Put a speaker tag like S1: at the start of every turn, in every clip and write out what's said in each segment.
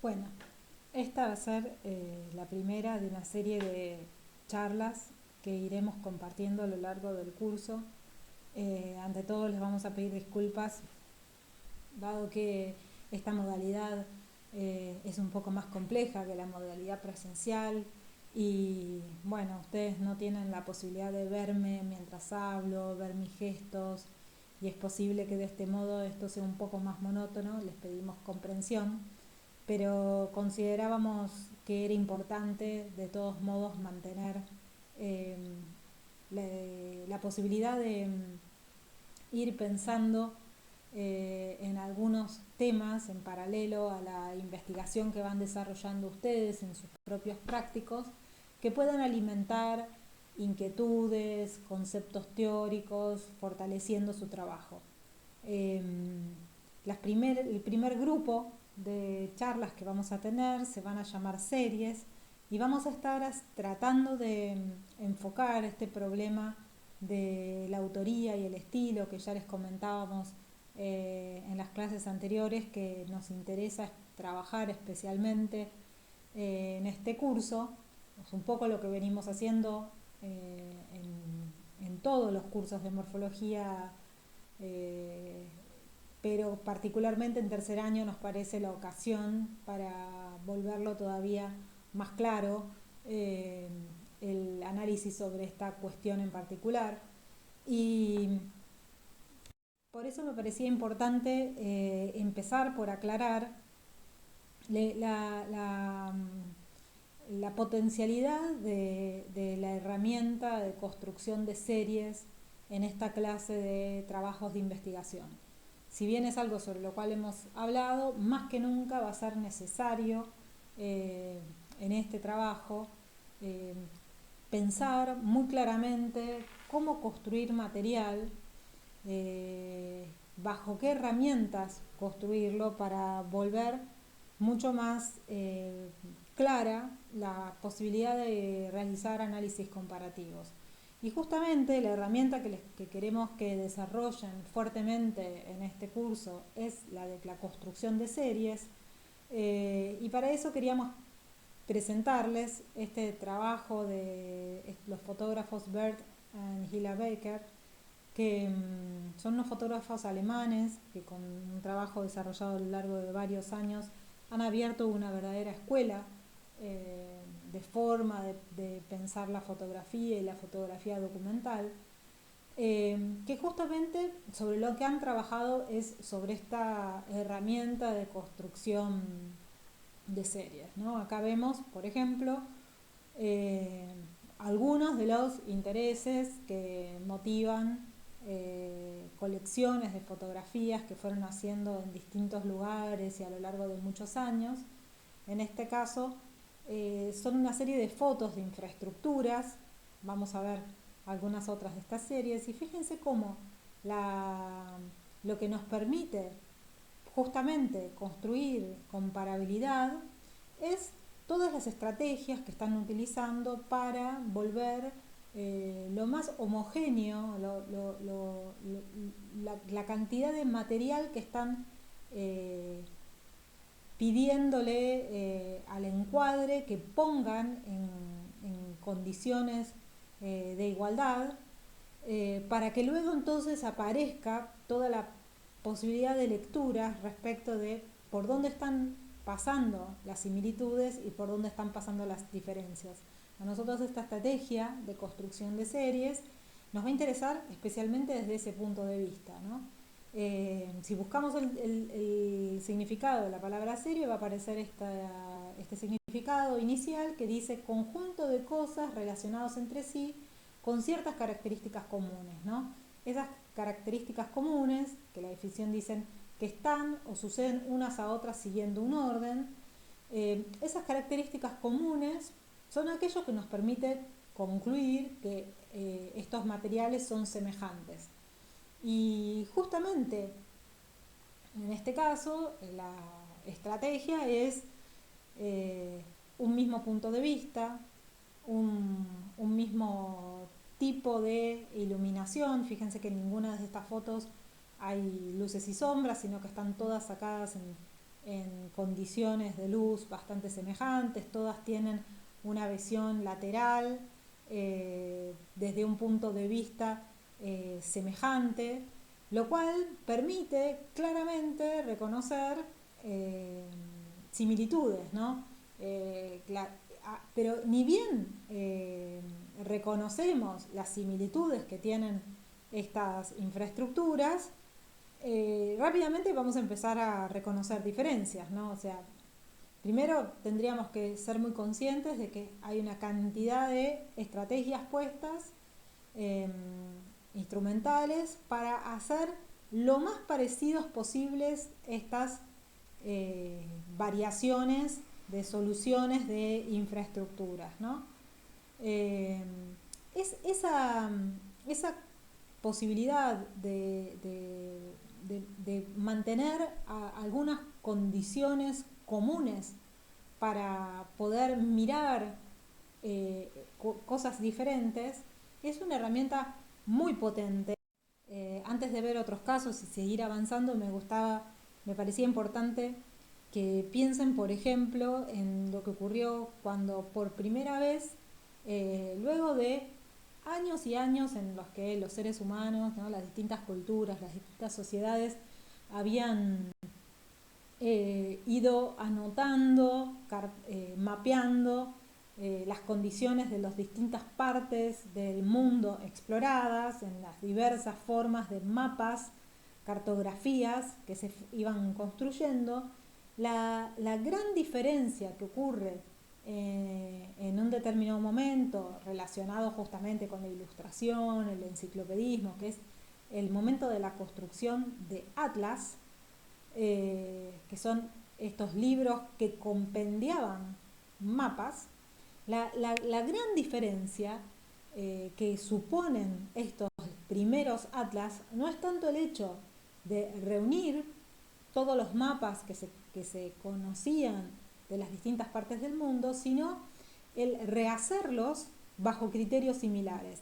S1: Bueno, esta va a ser la primera de una serie de charlas que iremos compartiendo a lo largo del curso. Ante todo les vamos a pedir disculpas, dado que esta modalidad es un poco más compleja que la modalidad presencial y bueno, ustedes no tienen la posibilidad de verme mientras hablo, ver mis gestos y es posible que de este modo esto sea un poco más monótono, les pedimos comprensión, pero considerábamos que era importante de todos modos mantener eh, la posibilidad de ir pensando en algunos temas en paralelo a la investigación que van desarrollando ustedes en sus propios prácticos, que puedan alimentar inquietudes, conceptos teóricos, fortaleciendo su trabajo. Eh, el primer grupo de charlas que vamos a tener se van a llamar series y vamos a estar tratando de enfocar este problema de la autoría y el estilo que ya les comentábamos en las clases anteriores, que nos interesa trabajar especialmente en este curso. Es un poco lo que venimos haciendo en todos los cursos de morfología, eh, pero particularmente en tercer año nos parece la ocasión para volverlo todavía más claro, eh, el análisis sobre esta cuestión en particular. Y por eso me parecía importante empezar por aclarar la, la, la potencialidad de la herramienta de construcción de series en esta clase de trabajos de investigación. Si bien es algo sobre lo cual hemos hablado, más que nunca va a ser necesario en este trabajo eh, pensar muy claramente cómo construir material, bajo qué herramientas construirlo para volver mucho más clara la posibilidad de realizar análisis comparativos. Y justamente la herramienta que queremos que desarrollen fuertemente en este curso es la de la construcción de series, y para eso queríamos presentarles este trabajo de los fotógrafos Bert y Hilla Baker, que son unos fotógrafos alemanes que con un trabajo desarrollado a lo largo de varios años han abierto una verdadera escuela de forma de pensar la fotografía y la fotografía documental, que justamente sobre lo que han trabajado es sobre esta herramienta de construcción de series, ¿no? Acá vemos, por ejemplo, eh, algunos de los intereses que motivan colecciones de fotografías que fueron haciendo en distintos lugares y a lo largo de muchos años. En este caso son una serie de fotos de infraestructuras. Vamos a ver algunas otras de estas series y fíjense cómo la, lo que nos permite justamente construir comparabilidad es todas las estrategias que están utilizando para volver lo más homogéneo, la cantidad de material que están pidiéndole al encuadre que pongan en condiciones de igualdad, para que luego entonces aparezca toda la posibilidad de lectura respecto de por dónde están pasando las similitudes y por dónde están pasando las diferencias. A nosotros esta estrategia de construcción de series nos va a interesar especialmente desde ese punto de vista, ¿no? Si buscamos el significado de la palabra serie, va a aparecer este significado inicial que dice conjunto de cosas relacionados entre sí con ciertas características comunes, ¿no? Esas características comunes, que la definición dicen que están o suceden unas a otras siguiendo un orden, esas características comunes son aquello que nos permite concluir que estos materiales son semejantes. Y justamente en este caso la estrategia es un mismo punto de vista, un mismo tipo de iluminación. Fíjense que en ninguna de estas fotos hay luces y sombras, sino que están todas sacadas en condiciones de luz bastante semejantes, todas tienen una visión lateral desde un punto de vista semejante, lo cual permite claramente reconocer similitudes, ¿no? Pero ni bien reconocemos las similitudes que tienen estas infraestructuras, rápidamente vamos a empezar a reconocer diferencias, ¿no? O sea, primero tendríamos que ser muy conscientes de que hay una cantidad de estrategias puestas, eh, instrumentales, para hacer lo más parecidos posibles estas variaciones de soluciones de infraestructuras, ¿no? Eh, esa posibilidad de mantener algunas condiciones comunes para poder mirar cosas diferentes es una herramienta muy potente. Antes de ver otros casos y seguir avanzando, me parecía importante que piensen, por ejemplo, en lo que ocurrió cuando por primera vez, luego de años y años en los que los seres humanos, ¿no?, las distintas culturas, las distintas sociedades habían ido anotando, mapeando las condiciones de las distintas partes del mundo exploradas en las diversas formas de mapas, cartografías que se iban construyendo. La gran diferencia que ocurre en un determinado momento relacionado justamente con la ilustración, el enciclopedismo, que es el momento de la construcción de atlas, que son estos libros que compendiaban mapas. La gran diferencia que suponen estos primeros atlas no es tanto el hecho de reunir todos los mapas que se conocían de las distintas partes del mundo, sino el rehacerlos bajo criterios similares.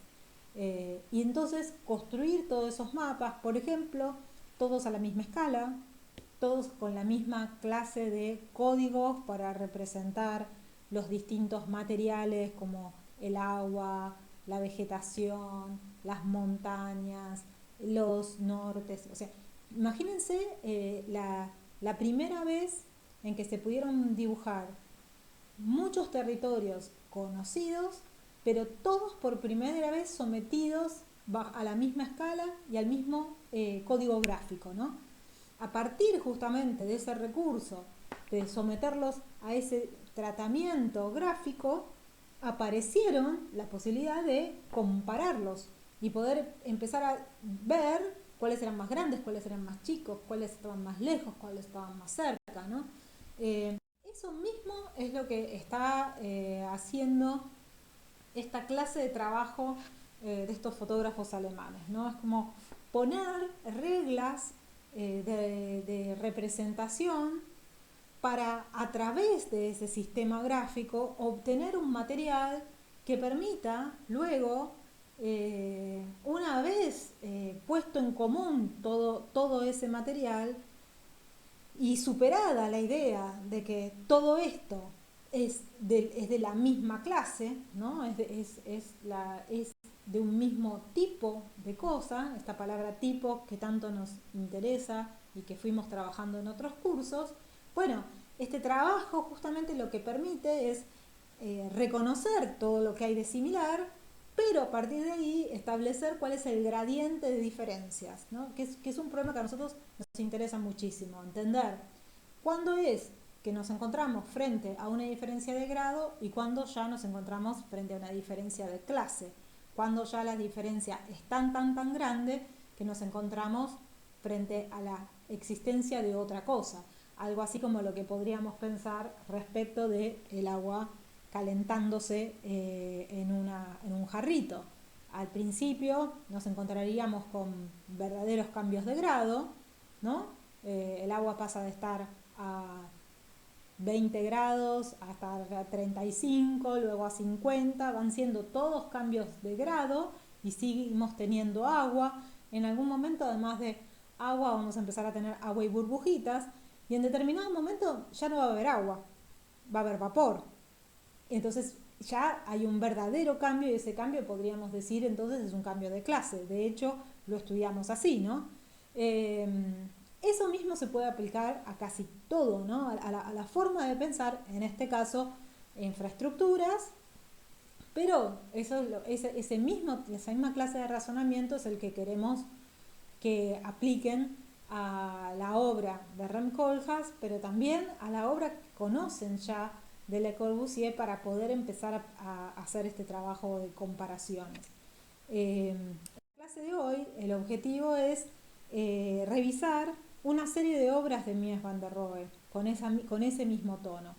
S1: Y entonces construir todos esos mapas, por ejemplo, todos a la misma escala, todos con la misma clase de códigos para representar los distintos materiales como el agua, la vegetación, las montañas, los nortes. O sea, imagínense la primera vez en que se pudieron dibujar muchos territorios conocidos, pero todos por primera vez sometidos a la misma escala y al mismo código gráfico, ¿no? A partir justamente de ese recurso, de someterlos a ese tratamiento gráfico, aparecieron la posibilidad de compararlos y poder empezar a ver cuáles eran más grandes, cuáles eran más chicos, cuáles estaban más lejos, cuáles estaban más cerca, ¿no? Eso mismo es lo que está haciendo esta clase de trabajo de estos fotógrafos alemanes, ¿no? Es como poner reglas de representación para, a través de ese sistema gráfico, obtener un material que permita luego, una vez puesto en común todo ese material y superada la idea de que todo esto es de la misma clase, ¿no? Es de un mismo tipo de cosa, esta palabra tipo que tanto nos interesa y que fuimos trabajando en otros cursos. Bueno, este trabajo justamente lo que permite es reconocer todo lo que hay de similar, pero a partir de ahí establecer cuál es el gradiente de diferencias, ¿no? Que es un problema que a nosotros nos interesa muchísimo, entender cuándo es que nos encontramos frente a una diferencia de grado y cuándo ya nos encontramos frente a una diferencia de clase, cuando ya la diferencia es tan grande que nos encontramos frente a la existencia de otra cosa, algo así como lo que podríamos pensar respecto de el agua calentándose en un jarrito. Al principio nos encontraríamos con verdaderos cambios de grado, ¿no? El agua pasa de estar a 20 grados hasta 35, luego a 50, van siendo todos cambios de grado y seguimos teniendo agua. En algún momento, además de agua, vamos a empezar a tener agua y burbujitas, y en determinado momento ya no va a haber agua, va a haber vapor. Entonces ya hay un verdadero cambio y ese cambio podríamos decir entonces es un cambio de clase. De hecho, lo estudiamos así, ¿no? Eh, Eso mismo se puede aplicar a casi todo, ¿no? A la forma de pensar, en este caso, infraestructuras, pero esa misma clase de razonamiento es el que queremos que apliquen a la obra de Rem Koolhaas, pero también a la obra que conocen ya de Le Corbusier para poder empezar a hacer este trabajo de comparaciones. En la clase de hoy el objetivo es revisar una serie de obras de Mies van der Rohe con ese mismo tono.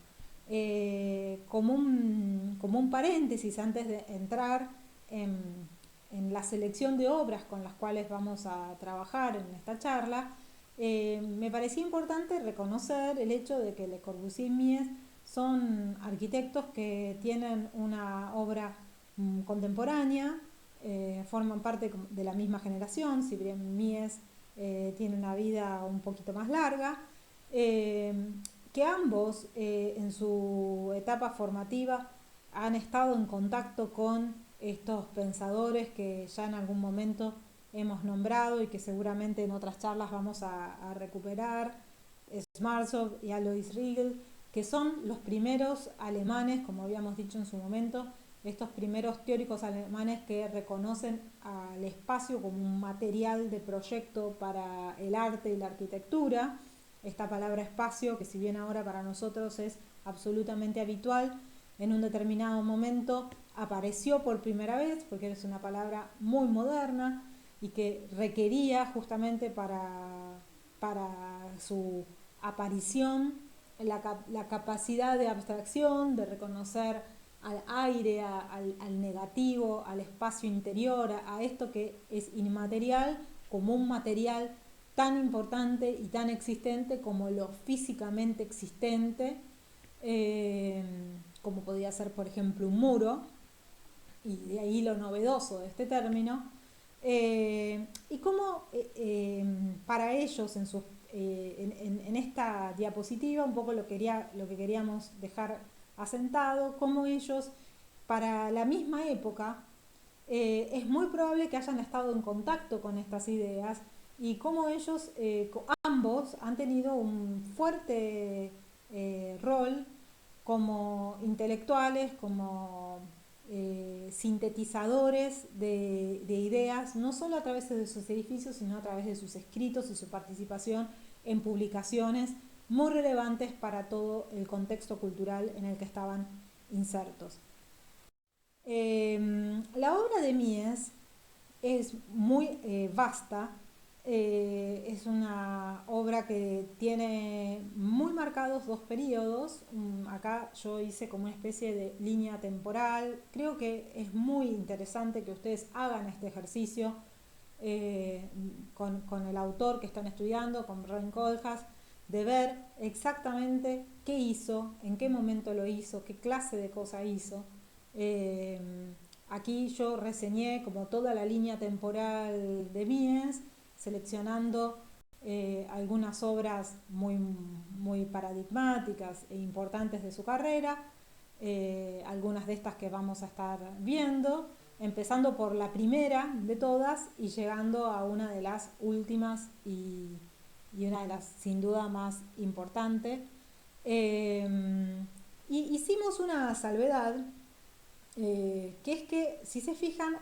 S1: Como un paréntesis antes de entrar en, en la selección de obras con las cuales vamos a trabajar en esta charla, me parecía importante reconocer el hecho de que Le Corbusier y Mies son arquitectos que tienen una obra contemporánea, forman parte de la misma generación, si bien Mies tiene una vida un poquito más larga, eh, que ambos en su etapa formativa han estado en contacto con estos pensadores que ya en algún momento hemos nombrado y que seguramente en otras charlas vamos a recuperar, Schwarzkopf y Alois Riegel, que son los primeros alemanes, como habíamos dicho en su momento, estos primeros teóricos alemanes que reconocen al espacio como un material de proyecto para el arte y la arquitectura. Esta palabra espacio, que si bien ahora para nosotros es absolutamente habitual, en un determinado momento apareció por primera vez, porque es una palabra muy moderna y que requería justamente para su aparición la capacidad de abstracción, de reconocer al aire, al negativo, al espacio interior, a esto que es inmaterial, como un material tan importante y tan existente como lo físicamente existente, eh, como podía ser, por ejemplo, un muro, y de ahí lo novedoso de este término, y cómo para ellos en esta diapositiva un poco lo que queríamos dejar asentado, cómo ellos para la misma época es muy probable que hayan estado en contacto con estas ideas y cómo ellos ambos han tenido un fuerte rol como intelectuales, como sintetizadores de ideas, no solo a través de sus edificios, sino a través de sus escritos y su participación en publicaciones muy relevantes para todo el contexto cultural en el que estaban insertos. La obra de Mies es muy vasta, es una obra que tiene muy marcados dos periodos. Acá yo hice como una especie de línea temporal. Creo que es muy interesante que ustedes hagan este ejercicio con el autor que están estudiando, con Rem Koolhaas, de ver exactamente qué hizo, en qué momento lo hizo, qué clase de cosa hizo. Eh, Aquí yo reseñé como toda la línea temporal de Mies, seleccionando algunas obras muy paradigmáticas e importantes de su carrera, algunas de estas que vamos a estar viendo, empezando por la primera de todas y llegando a una de las últimas y una de las sin duda más importantes. Y hicimos una salvedad, que es que si se fijan,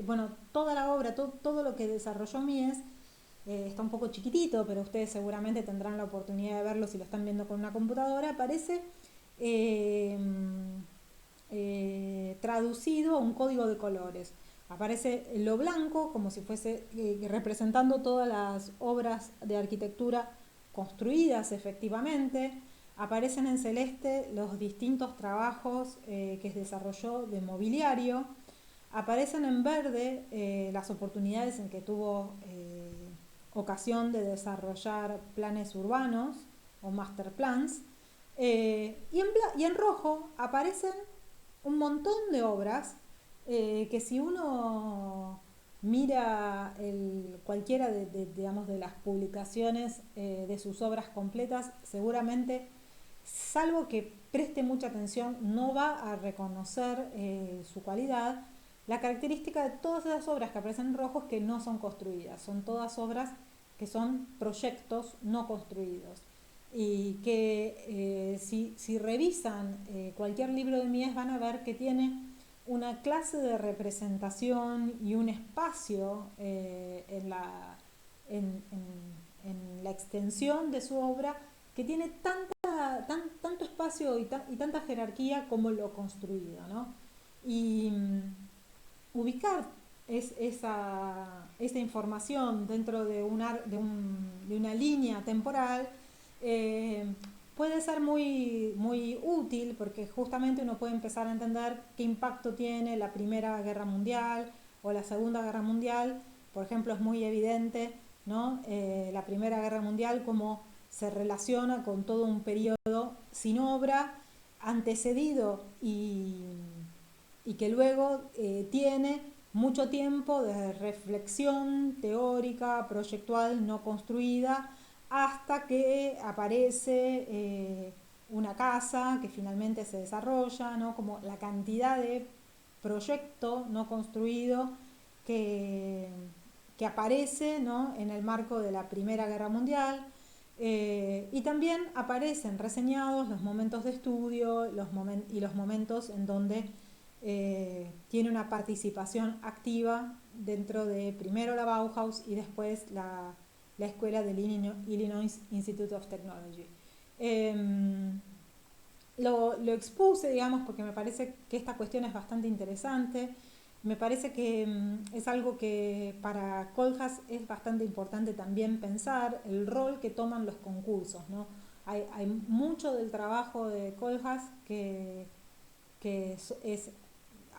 S1: bueno, toda la obra, todo lo que desarrolló Mies está un poco chiquitito, pero ustedes seguramente tendrán la oportunidad de verlo si lo están viendo con una computadora, aparece eh, traducido a un código de colores. Aparece lo blanco como si fuese representando todas las obras de arquitectura construidas efectivamente. Aparecen en celeste los distintos trabajos que desarrolló de mobiliario. Aparecen en verde las oportunidades en que tuvo ocasión de desarrollar planes urbanos o master plans. Y en rojo aparecen un montón de obras que si uno mira cualquiera digamos, de las publicaciones de sus obras completas, seguramente, salvo que preste mucha atención, no va a reconocer su cualidad. La característica de todas esas obras que aparecen en rojo es que no son construidas, son todas obras que son proyectos no construidos. Y que si revisan cualquier libro de Mies van a ver que tiene una clase de representación y un espacio en la extensión de su obra que tiene tanto espacio y tanta jerarquía como lo construido, ¿no? Y ubicar esa información dentro de una línea temporal eh, puede ser muy útil, porque justamente uno puede empezar a entender qué impacto tiene la Primera Guerra Mundial o la Segunda Guerra Mundial. Por ejemplo, es muy evidente, ¿no? La Primera Guerra Mundial, cómo se relaciona con todo un periodo sin obra, antecedido y que luego tiene mucho tiempo de reflexión teórica, proyectual, no construida, hasta que aparece una casa que finalmente se desarrolla, ¿no? Como la cantidad de proyecto no construido que, que aparece, ¿no? En el marco de la Primera Guerra Mundial. Y también aparecen reseñados los momentos de estudio y los momentos en donde tiene una participación activa dentro de primero la Bauhaus y después la escuela del Illinois Institute of Technology. Lo expuse, digamos, porque me parece que esta cuestión es bastante interesante. Me parece que es algo que para Kohlhaas es bastante importante también pensar el rol que toman los concursos, ¿no? Hay mucho del trabajo de Kohlhaas que es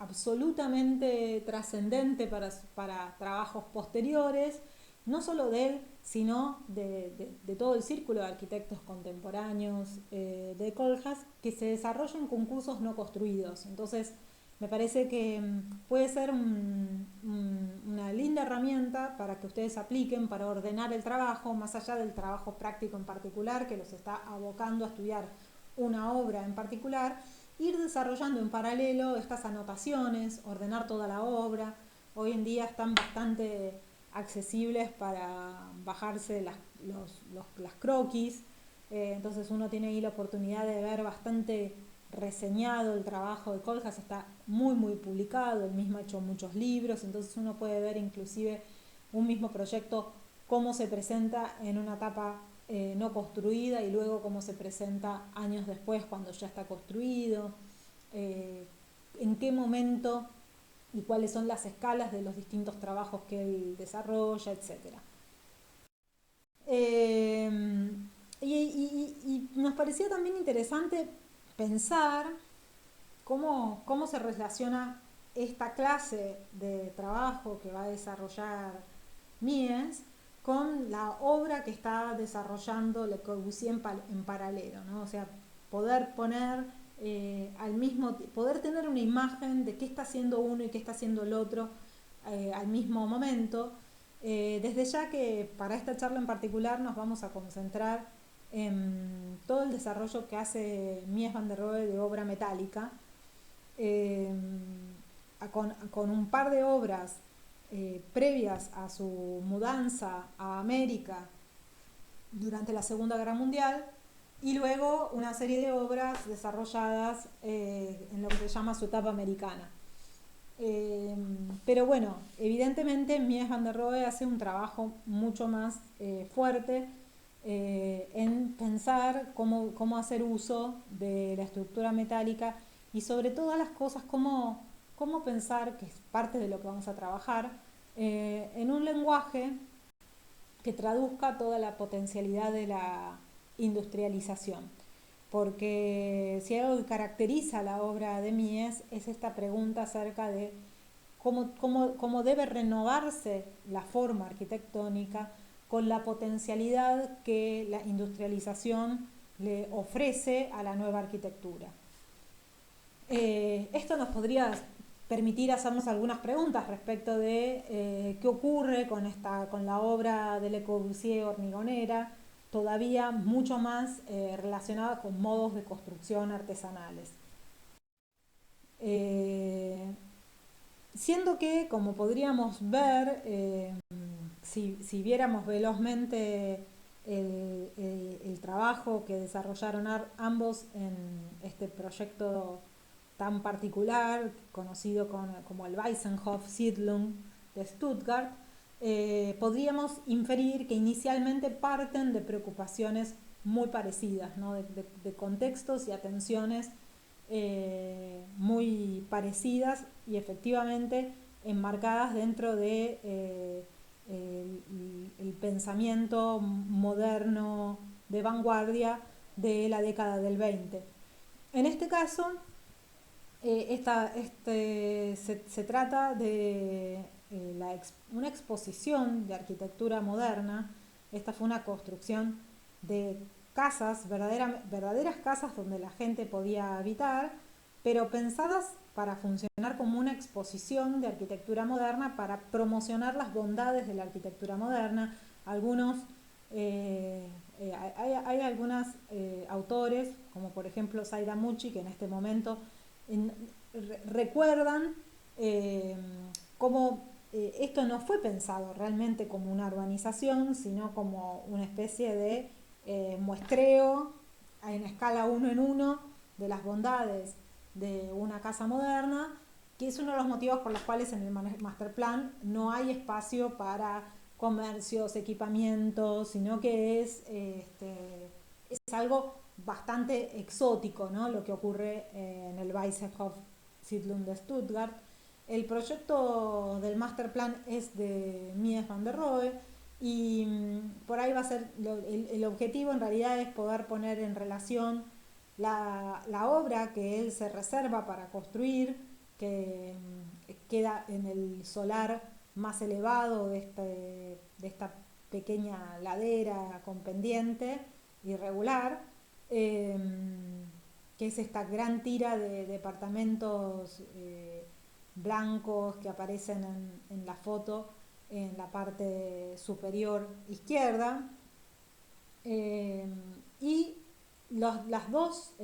S1: absolutamente trascendente para trabajos posteriores, no solo de él, sino de todo el círculo de arquitectos contemporáneos de Kohlhaas, que se desarrollan concursos no construidos. Entonces, me parece que puede ser una linda herramienta para que ustedes apliquen para ordenar el trabajo, más allá del trabajo práctico en particular, que los está abocando a estudiar una obra en particular, ir desarrollando en paralelo estas anotaciones, ordenar toda la obra. Hoy en día están bastante accesibles para bajarse las croquis, entonces uno tiene ahí la oportunidad de ver bastante reseñado el trabajo de Kohlhaas, está muy publicado, él mismo ha hecho muchos libros, entonces uno puede ver inclusive un mismo proyecto cómo se presenta en una etapa no construida y luego cómo se presenta años después cuando ya está construido, en qué momento y cuáles son las escalas de los distintos trabajos que él desarrolla, etc. Eh, y nos parecía también interesante pensar cómo se relaciona esta clase de trabajo que va a desarrollar Mies con la obra que está desarrollando Le Corbusier en paralelo, ¿no? O sea, poder poner poder tener una imagen de qué está haciendo uno y qué está haciendo el otro al mismo momento. Desde ya que para esta charla en particular nos vamos a concentrar en todo el desarrollo que hace Mies van der Rohe de obra metálica, eh, con un par de obras previas a su mudanza a América durante la Segunda Guerra Mundial y luego una serie de obras desarrolladas en lo que se llama su etapa americana. Pero bueno, evidentemente Mies van der Rohe hace un trabajo mucho más fuerte en pensar cómo hacer uso de la estructura metálica y sobre todas las cosas cómo pensar, que es parte de lo que vamos a trabajar, en un lenguaje que traduzca toda la potencialidad de la industrialización. Porque si algo que caracteriza la obra de Mies es esta pregunta acerca de cómo debe renovarse la forma arquitectónica con la potencialidad que la industrialización le ofrece a la nueva arquitectura. Esto nos podría permitir hacernos algunas preguntas respecto de qué ocurre con la obra de Le Corbusier hormigonera, todavía mucho más relacionada con modos de construcción artesanales. Siendo que, como podríamos ver, si viéramos velozmente el trabajo que desarrollaron ambos en este proyecto tan particular, conocido como el Weissenhof-Siedlung de Stuttgart, podríamos inferir que inicialmente parten de preocupaciones muy parecidas, ¿no? de contextos y atenciones muy parecidas y efectivamente enmarcadas dentro de el pensamiento moderno de vanguardia de la década del 20. En este caso, se trata de una exposición de arquitectura moderna. Esta fue una construcción de casas, verdaderas casas donde la gente podía habitar, pero pensadas para funcionar como una exposición de arquitectura moderna, para promocionar las bondades de la arquitectura moderna. Hay algunos autores, como por ejemplo Saida Mucci, que en este momento recuerdan eh, cómo esto no fue pensado realmente como una urbanización, sino como una especie de muestreo en escala 1 en 1 de las bondades de una casa moderna, que es uno de los motivos por los cuales en el master plan no hay espacio para comercios, equipamientos, sino que es algo bastante exótico, ¿no? Lo que ocurre en el Weissenhof Siedlung de Stuttgart. El proyecto del master plan es de Mies van der Rohe y por ahí va a ser el objetivo en realidad es poder poner en relación la obra que él se reserva para construir, que queda en el solar más elevado de esta pequeña ladera con pendiente irregular, eh, que es esta gran tira de departamentos blancos que aparecen en la foto en la parte superior izquierda. eh, y los dos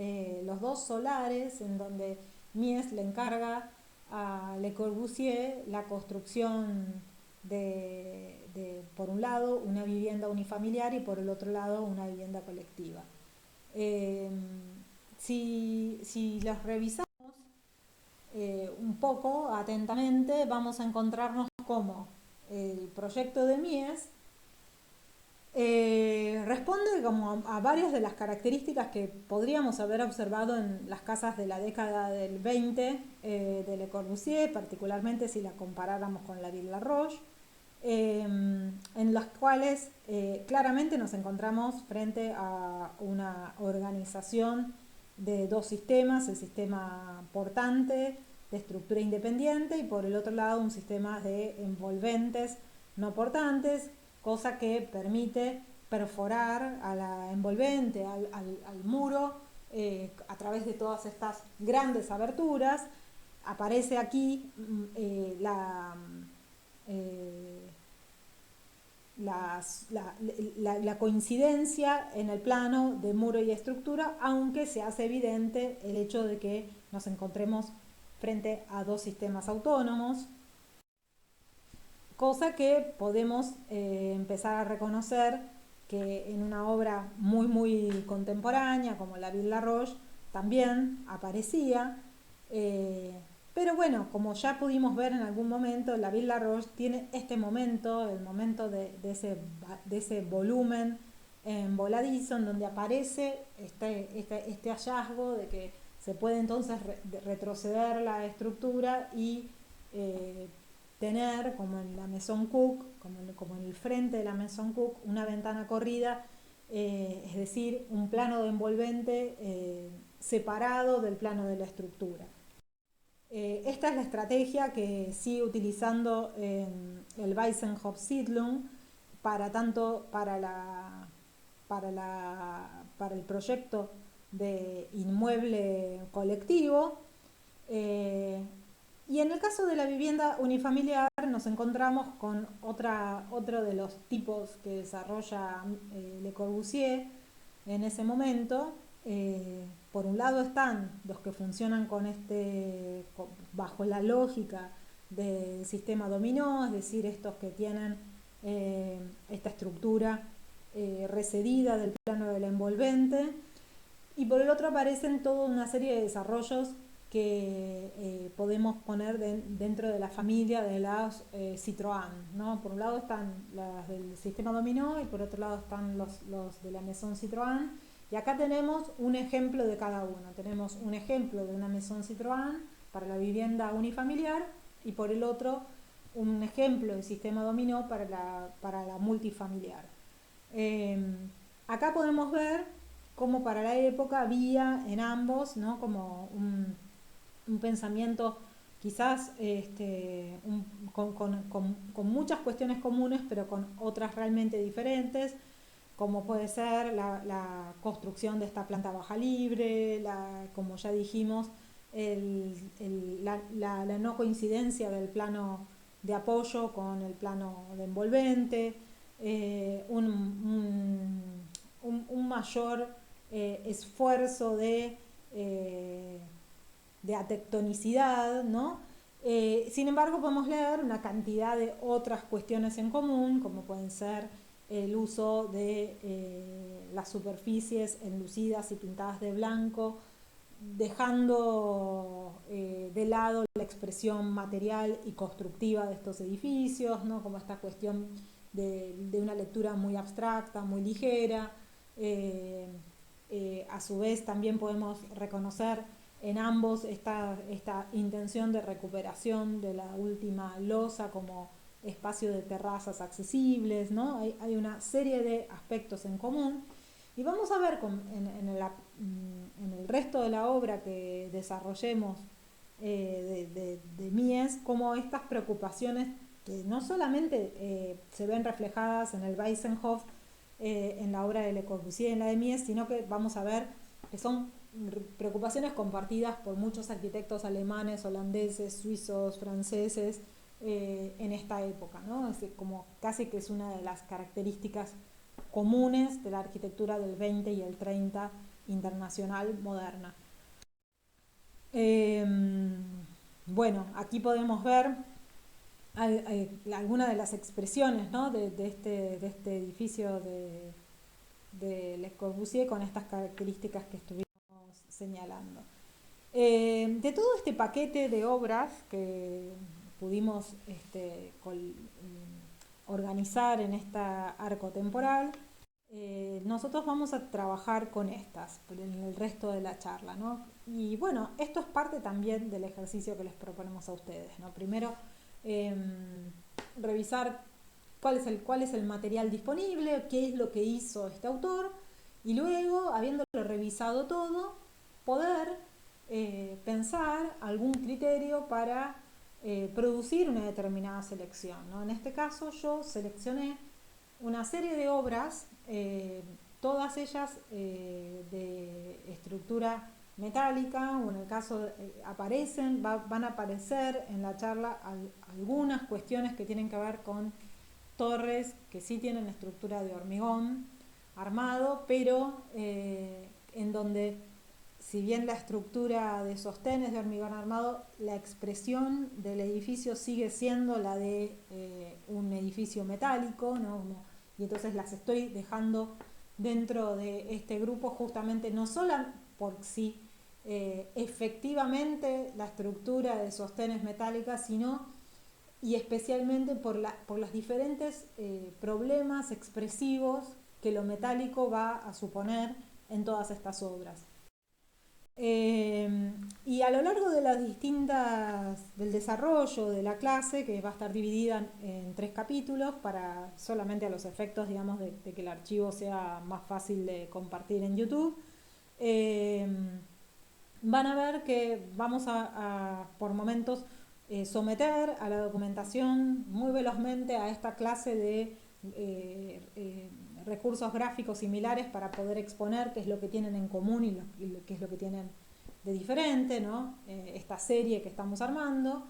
S1: solares en donde Mies le encarga a Le Corbusier la construcción por un lado, una vivienda unifamiliar y por el otro lado, una vivienda colectiva. Eh, si los revisamos un poco atentamente, vamos a encontrarnos como el proyecto de Mies responde como a varias de las características que podríamos haber observado en las casas de la década del 20 de Le Corbusier, particularmente si la comparáramos con la Villa Roche, en las cuales claramente nos encontramos frente a una organización de dos sistemas, el sistema portante de estructura independiente y por el otro lado un sistema de envolventes no portantes, cosa que permite perforar a la envolvente, al muro, a través de todas estas grandes aberturas. Aparece aquí eh, la coincidencia en el plano de muro y estructura, aunque se hace evidente el hecho de que nos encontremos frente a dos sistemas autónomos, cosa que podemos empezar a reconocer que en una obra muy contemporánea como la Villa Roche también aparecía, pero bueno, como ya pudimos ver en algún momento, la Villa Roche tiene este momento, el momento de ese volumen en voladizo, en donde aparece este hallazgo de que se puede entonces retroceder la estructura y tener, como en la Maison Cook, como en el frente de la Maison Cook, una ventana corrida, es decir, un plano de envolvente separado del plano de la estructura. Esta es la estrategia que sigue utilizando el Weissenhof-Siedlung tanto para el proyecto de inmueble colectivo, Y en el caso de la vivienda unifamiliar nos encontramos con otro de los tipos que desarrolla Le Corbusier en ese momento. Por un lado están los que funcionan bajo la lógica del sistema dominó, es decir, estos que tienen esta estructura recedida del plano del envolvente, y por el otro aparecen toda una serie de desarrollos que podemos poner dentro de la familia de las Citroën, ¿no? Por un lado están las del sistema dominó y por otro lado están los de la Maison Citroën. Y acá tenemos un ejemplo de cada uno. Tenemos un ejemplo de una Maison Citroën para la vivienda unifamiliar y por el otro un ejemplo de sistema dominó para la multifamiliar. Eh, Acá podemos ver cómo para la época había en ambos, ¿no? Como un pensamiento quizás con muchas cuestiones comunes, pero con otras realmente diferentes, como puede ser la construcción de esta planta baja libre, como ya dijimos, la no coincidencia del plano de apoyo con el plano de envolvente, un mayor esfuerzo de atectonicidad, ¿no? Sin embargo, podemos leer una cantidad de otras cuestiones en común, como pueden ser el uso de las superficies enlucidas y pintadas de blanco, dejando de lado la expresión material y constructiva de estos edificios, ¿no? Como esta cuestión de una lectura muy abstracta, muy ligera. A su vez también podemos reconocer en ambos esta intención de recuperación de la última losa como espacio de terrazas accesibles, ¿no? Hay una serie de aspectos en común. Y vamos a ver en el resto de la obra que desarrollemos de Mies, cómo estas preocupaciones que no solamente se ven reflejadas en el Weissenhof, en la obra de Le Corbusier, en la de Mies, sino que vamos a ver que son preocupaciones compartidas por muchos arquitectos alemanes, holandeses, suizos, franceses en esta época, ¿no? Es como casi que es una de las características comunes de la arquitectura del 20 y el 30 internacional moderna. Eh, bueno, aquí podemos ver algunas de las expresiones, ¿no? de este edificio de Le Corbusier con estas características que estuvimos señalando. De todo este paquete de obras que pudimos organizar en esta arco temporal, nosotros vamos a trabajar con estas en el resto de la charla, ¿no? Y bueno, esto es parte también del ejercicio que les proponemos a ustedes, ¿no? Primero, eh, revisar cuál es el material disponible, qué es lo que hizo este autor, y luego, habiéndolo revisado todo, poder pensar algún criterio para producir una determinada selección, ¿no? En este caso yo seleccioné una serie de obras, todas ellas de estructura metálica, o en el caso van a aparecer en la charla algunas cuestiones que tienen que ver con torres que sí tienen estructura de hormigón armado, pero en donde, si bien la estructura de sostén es de hormigón armado, la expresión del edificio sigue siendo la de un edificio metálico, ¿no? Y entonces las estoy dejando dentro de este grupo justamente no solo por si efectivamente la estructura de sostén es metálica, sino y especialmente por los diferentes problemas expresivos que lo metálico va a suponer en todas estas obras. Y a lo largo de del desarrollo de la clase, que va a estar dividida en 3 capítulos para solamente a los efectos, digamos, de que el archivo sea más fácil de compartir en YouTube, eh, van a ver que vamos por momentos someter a la documentación muy velozmente a esta clase de recursos gráficos similares para poder exponer qué es lo que tienen en común y qué es lo que tienen diferente, ¿no? Esta serie que estamos armando.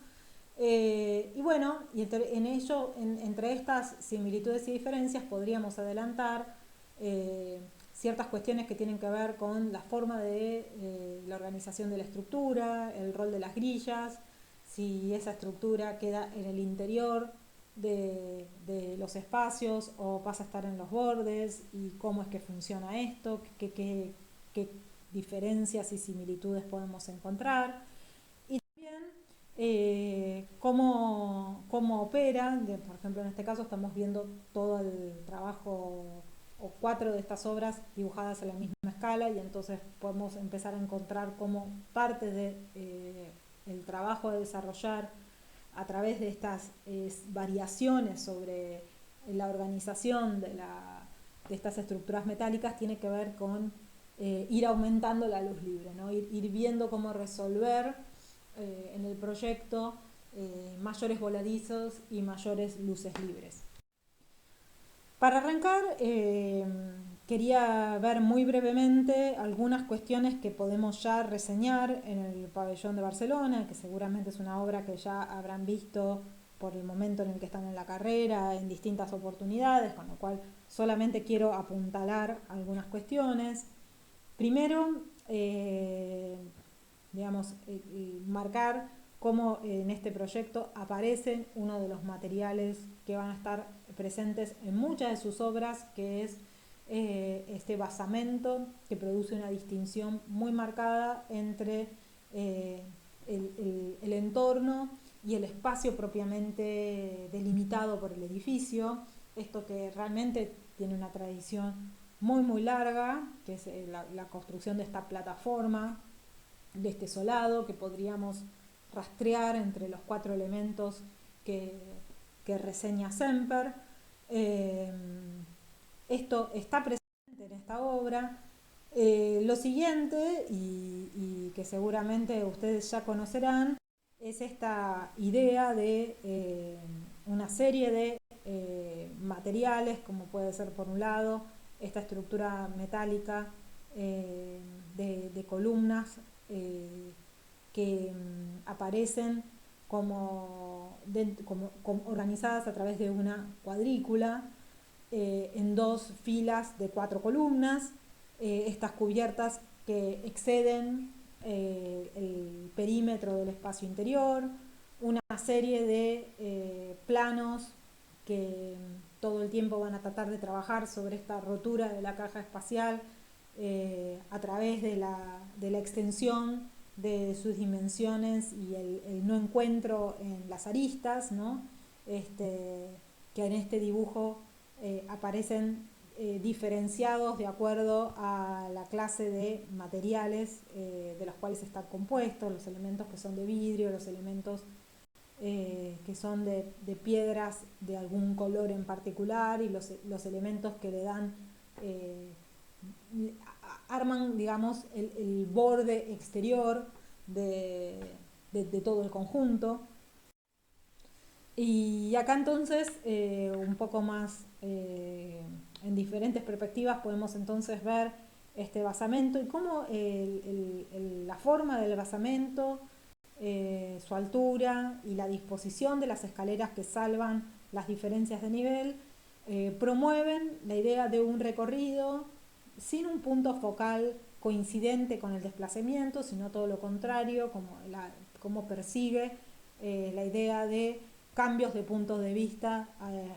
S1: Y bueno, y entre estas similitudes y diferencias podríamos adelantar ciertas cuestiones que tienen que ver con la forma de la organización de la estructura, el rol de las grillas, si esa estructura queda en el interior de los espacios o pasa a estar en los bordes, y cómo es que funciona esto, qué diferencias y similitudes podemos encontrar. Y también cómo opera. Por ejemplo, en este caso estamos viendo todo el trabajo o 4 de estas obras dibujadas a la misma escala, y entonces podemos empezar a encontrar cómo parte del trabajo a desarrollar a través de estas variaciones sobre la organización de estas estructuras metálicas tiene que ver con ir aumentando la luz libre, ¿no? Ir viendo cómo resolver en el proyecto mayores voladizos y mayores luces libres. Para arrancar, quería ver muy brevemente algunas cuestiones que podemos ya reseñar en el pabellón de Barcelona, que seguramente es una obra que ya habrán visto por el momento en el que están en la carrera, en distintas oportunidades, con lo cual solamente quiero apuntalar algunas cuestiones. Primero, marcar cómo en este proyecto aparece uno de los materiales que van a estar presentes en muchas de sus obras, que es este basamento, que produce una distinción muy marcada entre el entorno y el espacio propiamente delimitado por el edificio. Esto que realmente tiene una tradición muy larga, que es la construcción de esta plataforma, de este solado, que podríamos rastrear entre los 4 elementos que reseña Semper. Esto está presente en esta obra. Lo siguiente, y que seguramente ustedes ya conocerán, es esta idea de una serie de materiales, como puede ser por un lado esta estructura metálica de columnas que aparecen como organizadas a través de una cuadrícula en 2 filas de 4 columnas, estas cubiertas que exceden el perímetro del espacio interior, una serie de planos que todo el tiempo van a tratar de trabajar sobre esta rotura de la caja espacial a través de la extensión de sus dimensiones y el no encuentro en las aristas, ¿no? Que en este dibujo aparecen diferenciados de acuerdo a la clase de materiales de los cuales están compuestos, los elementos que son de vidrio, los elementos que son de piedras de algún color en particular, y los elementos que le dan arman, digamos, el borde exterior de todo el conjunto. Y acá entonces, un poco más en diferentes perspectivas, podemos entonces ver este basamento y cómo la forma del basamento, su altura y la disposición de las escaleras que salvan las diferencias de nivel promueven la idea de un recorrido sin un punto focal coincidente con el desplazamiento, sino todo lo contrario, como persigue la idea de cambios de puntos de vista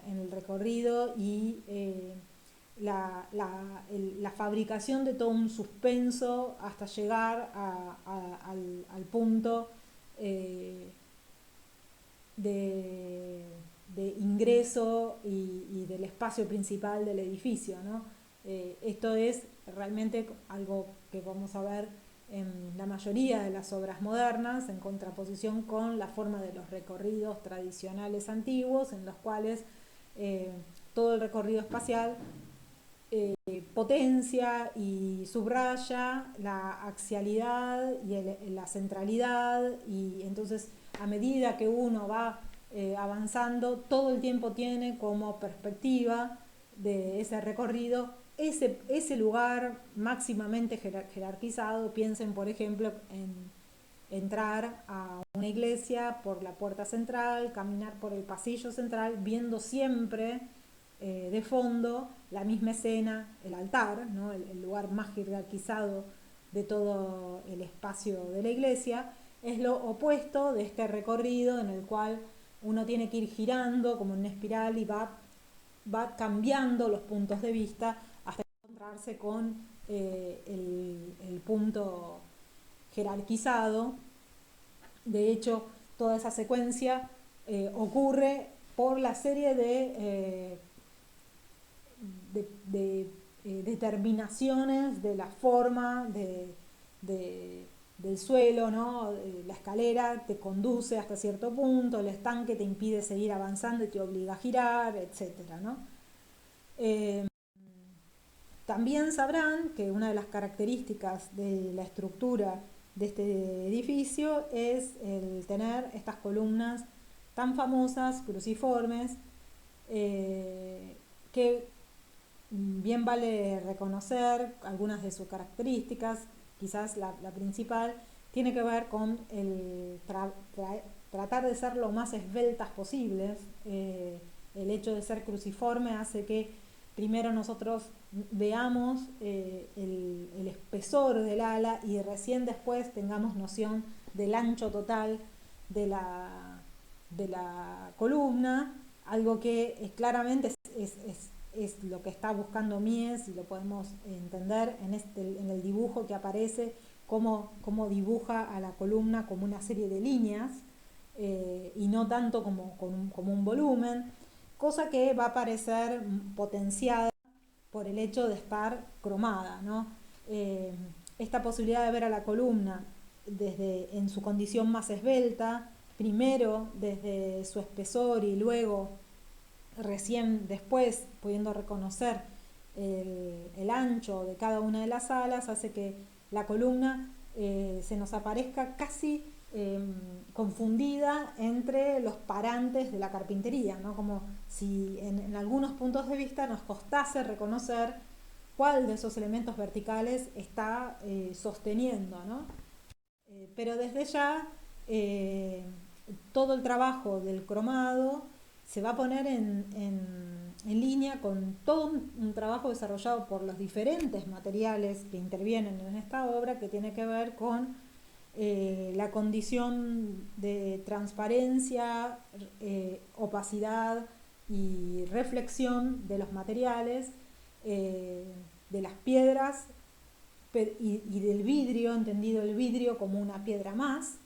S1: en el recorrido y la fabricación de todo un suspenso hasta llegar al punto de ingreso y del espacio principal del edificio, ¿no? Esto es realmente algo que vamos a ver en la mayoría de las obras modernas, en contraposición con la forma de los recorridos tradicionales antiguos, en los cuales todo el recorrido espacial potencia y subraya la axialidad y la centralidad, y entonces a medida que uno va avanzando, todo el tiempo tiene como perspectiva de ese recorrido ese lugar máximamente jerarquizado. Piensen, por ejemplo, en entrar a una iglesia por la puerta central, caminar por el pasillo central, viendo siempre de fondo la misma escena, el altar, ¿no? El lugar más jerarquizado de todo el espacio de la iglesia. Es lo opuesto de este recorrido en el cual uno tiene que ir girando como en una espiral y va cambiando los puntos de vista hasta encontrarse con el punto jerarquizado. De hecho, toda esa secuencia ocurre por la serie de determinaciones de la forma del suelo, ¿no? La escalera te conduce hasta cierto punto, el estanque te impide seguir avanzando y te obliga a girar, etcétera, ¿no? También sabrán que una de las características de la estructura de este edificio es el tener estas columnas tan famosas, cruciformes, que bien vale reconocer algunas de sus características. Quizás la principal tiene que ver con el tratar de ser lo más esbeltas posibles. El hecho de ser cruciforme hace que primero nosotros veamos el espesor del ala y recién después tengamos noción del ancho total de la columna, algo que claramente es lo que está buscando Mies, y lo podemos entender en el dibujo que aparece, cómo dibuja a la columna como una serie de líneas y no tanto como un volumen, cosa que va a aparecer potenciada por el hecho de estar cromada, ¿no? Esta posibilidad de ver a la columna en su condición más esbelta, primero desde su espesor y luego recién después pudiendo reconocer el ancho de cada una de las alas, hace que la columna se nos aparezca casi confundida entre los parantes de la carpintería, ¿no? Como si en algunos puntos de vista nos costase reconocer cuál de esos elementos verticales está sosteniendo, ¿no? Pero desde ya todo el trabajo del cromado se va a poner en línea con todo un trabajo desarrollado por los diferentes materiales que intervienen en esta obra, que tiene que ver con la condición de transparencia, opacidad y reflexión de los materiales, de las piedras y del vidrio, entendido el vidrio como una piedra más,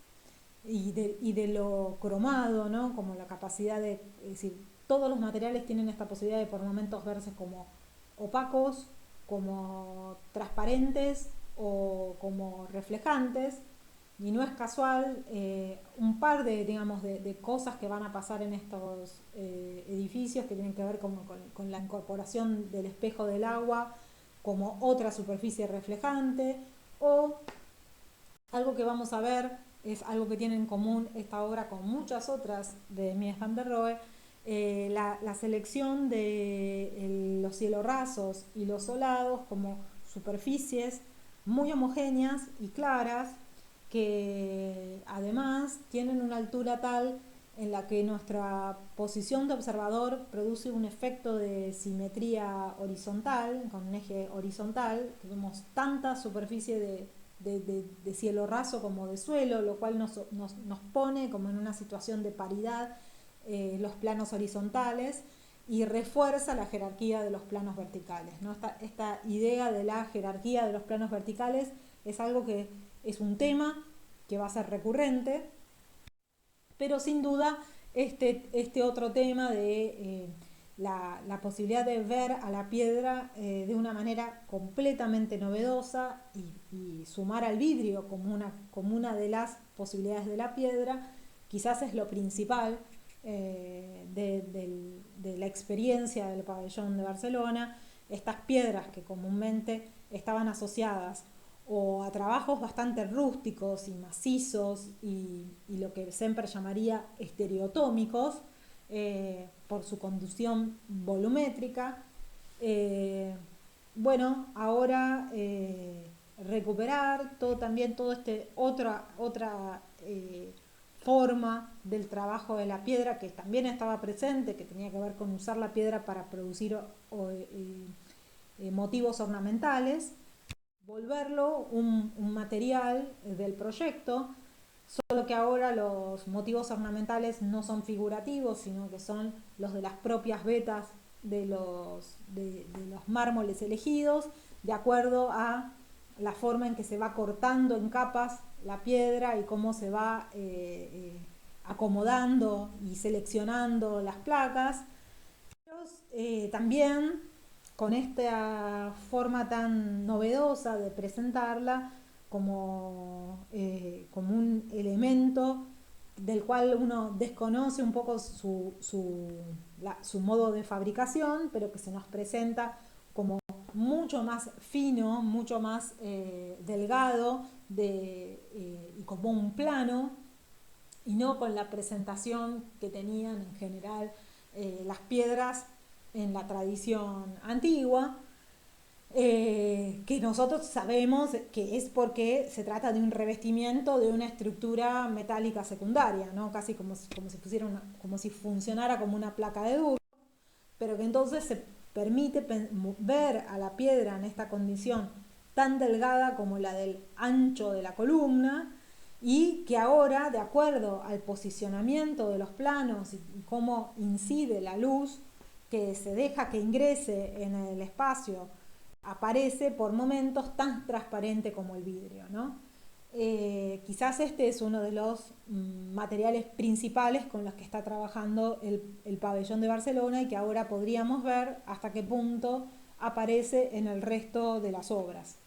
S1: y de lo cromado, ¿no? Como la capacidad es decir, todos los materiales tienen esta posibilidad de por momentos verse como opacos, como transparentes o como reflejantes, y no es casual. Un par digamos, de cosas que van a pasar en estos edificios que tienen que ver con la incorporación del espejo del agua como otra superficie reflejante, o algo que vamos a ver, es algo que tiene en común esta obra con muchas otras de Mies van der Rohe, la selección de los cielos rasos y los solados como superficies muy homogéneas y claras, que además tienen una altura tal en la que nuestra posición de observador produce un efecto de simetría horizontal, con un eje horizontal, que vemos tanta superficie de cielo raso como de suelo, lo cual nos pone como en una situación de paridad los planos horizontales, y refuerza la jerarquía de los planos verticales, ¿no? Esta idea de la jerarquía de los planos verticales es algo que es un tema que va a ser recurrente, pero sin duda este otro tema de la posibilidad de ver a la piedra de una manera completamente novedosa, y sumar al vidrio como una de las posibilidades de la piedra, quizás es lo principal de la experiencia del pabellón de Barcelona. Estas piedras que comúnmente estaban asociadas o a trabajos bastante rústicos y macizos y lo que Semper llamaría estereotómicos, por su conducción volumétrica, bueno, ahora recuperar todo también, todo otra forma del trabajo de la piedra que también estaba presente, que tenía que ver con usar la piedra para producir motivos ornamentales, volverlo un material del proyecto, solo que ahora los motivos ornamentales no son figurativos, sino que son los de las propias vetas de los mármoles elegidos, de acuerdo a la forma en que se va cortando en capas la piedra y cómo se va acomodando y seleccionando las placas. También con esta forma tan novedosa de presentarla como un elemento del cual uno desconoce un poco su modo de fabricación, pero que se nos presenta como mucho más fino, mucho más delgado y como un plano, y no con la presentación que tenían en general las piedras en la tradición antigua, que nosotros sabemos que es porque se trata de un revestimiento de una estructura metálica secundaria, ¿no? Casi como si funcionara como una placa de duro, pero que entonces se permite ver a la piedra en esta condición tan delgada como la del ancho de la columna, y que ahora, de acuerdo al posicionamiento de los planos y cómo incide la luz que se deja que ingrese en el espacio, aparece por momentos tan transparente como el vidrio, ¿no? Quizás este es uno de los materiales principales con los que está trabajando el pabellón de Barcelona, y que ahora podríamos ver hasta qué punto aparece en el resto de las obras.